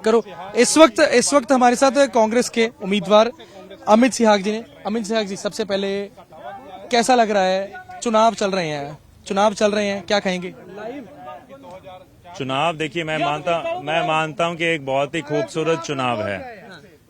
करो। इस वक्त हमारे साथ कांग्रेस के उम्मीदवार अमित सिहाग जी ने। अमित सिहाग जी, सबसे पहले कैसा लग रहा है? चुनाव चल रहे हैं, क्या कहेंगे? चुनाव देखिए, मैं मानता हूं कि एक बहुत ही खूबसूरत चुनाव है।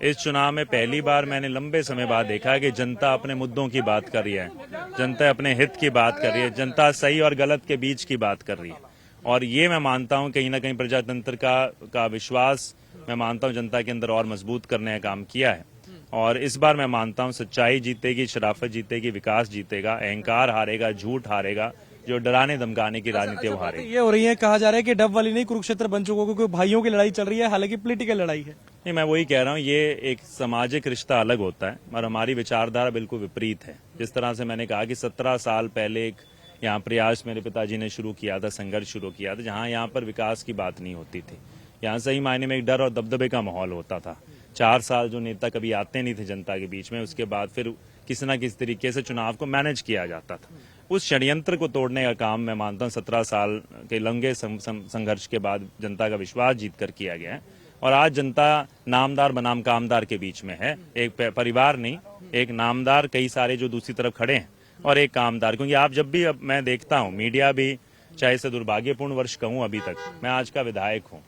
इस चुनाव में पहली बार मैंने लंबे समय बाद देखा है कि जनता अपने मुद्दों की बात कर रही है, जनता अपने हित की बात कर रही है, जनता सही और गलत के बीच की बात कर रही है। और ये मैं मानता हूं कहीं ना कहीं प्रजातंत्र का विश्वास मैं मानता हूं जनता के अंदर और मजबूत करने का काम किया है। और इस बार मैं मानता हूं सच्चाई जीतेगी, शराफत जीतेगी, विकास जीतेगा, अहंकार हारेगा, झूठ हारेगा, जो डराने धमकाने की राजनीति वो हारेगी। ये हो रही है, कहा जा रहा है कि डब वाली नहीं कुरुक्षेत्र बन चुका, क्योंकि भाइयों की लड़ाई चल रही है, हालांकि पॉलिटिकल लड़ाई है। नहीं, मैं वही कह रहा हूँ, ये एक सामाजिक रिश्ता अलग होता है और हमारी विचारधारा बिल्कुल विपरीत है। जिस तरह से मैंने कहा कि 17 साल पहले एक यहाँ प्रयास मेरे पिताजी ने शुरू किया था, संघर्ष शुरू किया था, जहाँ यहाँ पर विकास की बात नहीं होती थी। यहाँ सही मायने में एक डर और दबदबे का माहौल होता था। 4 साल जो नेता कभी आते नहीं थे जनता के बीच में, उसके बाद फिर किसी न किसी तरीके से चुनाव को मैनेज किया जाता था। उस षड्यंत्र को तोड़ने का काम मैं मानता हूँ 17 साल के लंबे संघर्ष के बाद जनता का विश्वास जीत कर किया गया है। और आज जनता नामदार बनाम कामदार के बीच में है। एक परिवार नहीं, एक नामदार, कई सारे जो दूसरी तरफ खड़े हैं, और एक कामदार। क्योंकि आप जब भी, अब मैं देखता हूँ मीडिया भी, चाहे इसे दुर्भाग्यपूर्ण वर्ष कहूँ, अभी तक मैं आज का विधायक हूँ,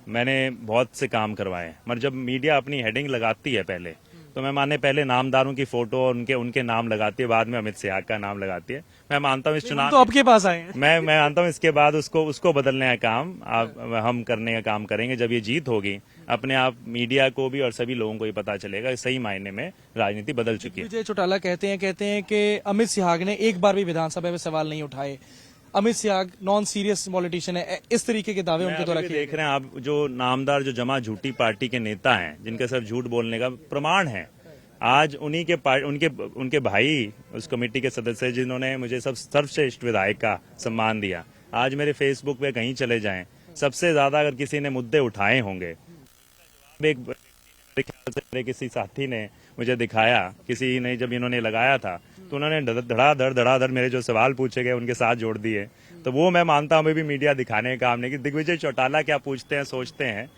मैंने बहुत से काम करवाए हैं, मगर जब मीडिया अपनी हेडिंग लगाती है पहले, तो मैं माने पहले नामदारों की फोटो और उनके नाम लगाती है, बाद में अमित सिहाग का नाम लगाती है। मैं मानता हूँ इस चुनाव तो आपके पास आए हैं। मैं मानता हूँ इसके बाद उसको बदलने का काम हम करने का काम करेंगे। जब ये जीत होगी, अपने आप मीडिया को भी और सभी लोगों को ये पता चलेगा सही मायने में राजनीति बदल चुकी है। विजय चौटाला कहते हैं कि अमित सिहाग ने एक बार भी विधानसभा में सवाल नहीं उठाए, Amit Sihag non serious politician है, इस तरीके के दावे उनके द्वारा देख रहे हैं आप। जो नामदार, जो जमा झूठी पार्टी के नेता हैं, जिनके सिर्फ झूठ बोलने का प्रमाण है, आज उन्हीं के उनके भाई उस कमेटी के सदस्य जिन्होंने मुझे सर्वश्रेष्ठ विधायक का सम्मान दिया, आज मेरे फेसबुक पे कहीं चले जाएं, सबसे ज्यादा अगर किसी ने मुद्दे उठाए होंगे, मेरे किसी साथी ने मुझे दिखाया, किसी ने जब इन्होंने लगाया था तो उन्होंने धड़ाधड़ मेरे जो सवाल पूछे गए उनके साथ जोड़ दिए। तो वो मैं मानता हूँ भी मीडिया दिखाने का काम नहीं कि दिग्विजय चौटाला क्या पूछते हैं, सोचते हैं,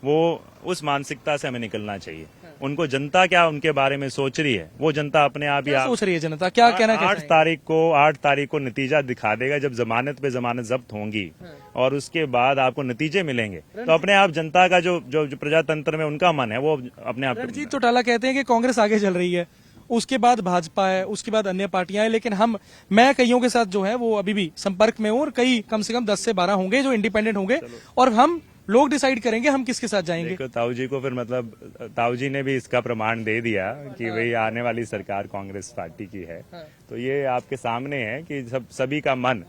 वो उस मानसिकता से हमें निकलना चाहिए। उनको जनता क्या उनके बारे में सोच रही है, वो जनता अपने आप ही सोच रही है। जनता क्या कहना चाहती है? 8 तारीख को नतीजा दिखा देगा, जब जमानत पे जमानत जब्त होंगी और उसके बाद आपको नतीजे मिलेंगे, तो अपने आप जनता का जो प्रजातंत्र में उनका मन है वो अपने आप। रणजीत चौटाला कहते हैं कि कांग्रेस आगे चल रही है, उसके बाद भाजपा है, उसके बाद अन्य पार्टियां हैं, लेकिन मैं कईयों के साथ जो है वो अभी भी संपर्क में हूँ, और कई कम से कम 10 से 12 होंगे जो इंडिपेंडेंट होंगे, और हम लोग डिसाइड करेंगे हम किसके साथ जाएंगे। देखो, ताऊ जी को फिर मतलब ताऊ जी ने भी इसका प्रमाण दे दिया कि भाई आने वाली सरकार कांग्रेस पार्टी की है। तो ये आपके सामने है कि सभी का मन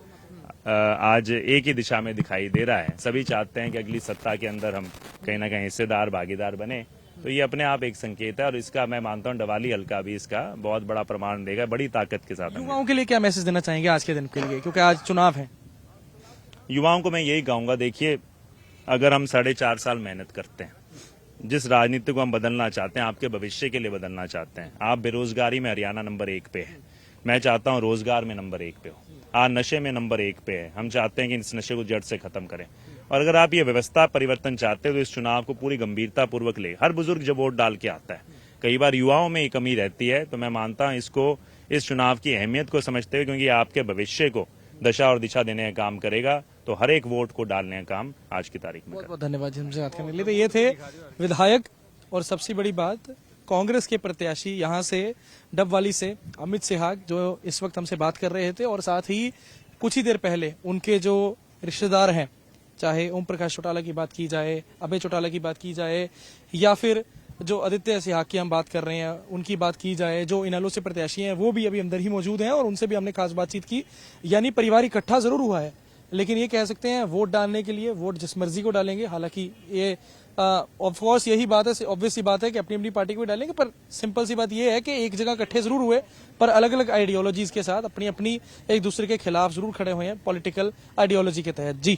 आज एक ही दिशा में दिखाई दे रहा है। सभी चाहते हैं कि अगली सत्ता के अंदर हम कहीं ना कहीं हिस्सेदार, भागीदार बने। तो ये अपने आप एक संकेत है, और इसका मैं मानता हूँ डवाली हल्का भी इसका बहुत बड़ा प्रमाण देगा, बड़ी ताकत के साथ। युवाओं के लिए क्या मैसेज देना चाहेंगे आज के दिन के लिए, क्योंकि आज चुनाव है? युवाओं को मैं यही कहूंगा, देखिए, अगर हम 4.5 साल मेहनत करते हैं, जिस राजनीति को हम बदलना चाहते हैं, आपके भविष्य के लिए बदलना चाहते हैं, आप बेरोजगारी में हरियाणा नंबर 1 पे है, मैं चाहता हूं रोजगार में नंबर 1 पे हो, आज नशे में नंबर 1 पे है, हम चाहते हैं कि इस नशे को जड़ से खत्म करें। और अगर आप ये व्यवस्था परिवर्तन चाहते हो तो इस चुनाव को पूरी गंभीरता पूर्वक ले। हर बुजुर्ग जब वोट डाल के आता है, कई बार युवाओं में ये कमी रहती है, तो मैं मानता हूं इस चुनाव की अहमियत को समझते हुए, क्योंकि आपके भविष्य को दशा और दिशा देने का काम करेगा, तो हर एक वोट को डालने का काम आज की तारीख में। बहुत बहुत धन्यवाद जी हमसे बात करने के लिए। तो ये थे विधायक, और सबसे बड़ी बात, कांग्रेस के प्रत्याशी यहाँ से डबवाली से अमित सिहाग, जो इस वक्त हमसे बात कर रहे थे, और साथ ही कुछ ही देर पहले उनके जो रिश्तेदार हैं, चाहे ओम प्रकाश चौटाला की बात की जाए, अभय चौटाला की बात की जाए, या फिर जो आदित्य सिहाग की हम बात कर रहे हैं उनकी बात की जाए, जो इनेलो से प्रत्याशी हैं वो भी अभी अंदर ही मौजूद हैं, और उनसे भी हमने खास बातचीत की। यानी परिवार इकट्ठा जरूर हुआ है, लेकिन ये कह सकते हैं वोट डालने के लिए वोट जिस मर्जी को डालेंगे। हालांकि ये ऑफ कोर्स यही बात है, ऑब्वियस सी बात है कि अपनी अपनी पार्टी को भी डालेंगे, पर सिंपल सी बात ये है कि एक जगह इकट्ठे जरूर हुए, पर अलग अलग आइडियोलॉजीज के साथ अपनी अपनी एक दूसरे के खिलाफ जरूर खड़े हुए हैं पॉलिटिकल आइडियोलॉजी के तहत। जी।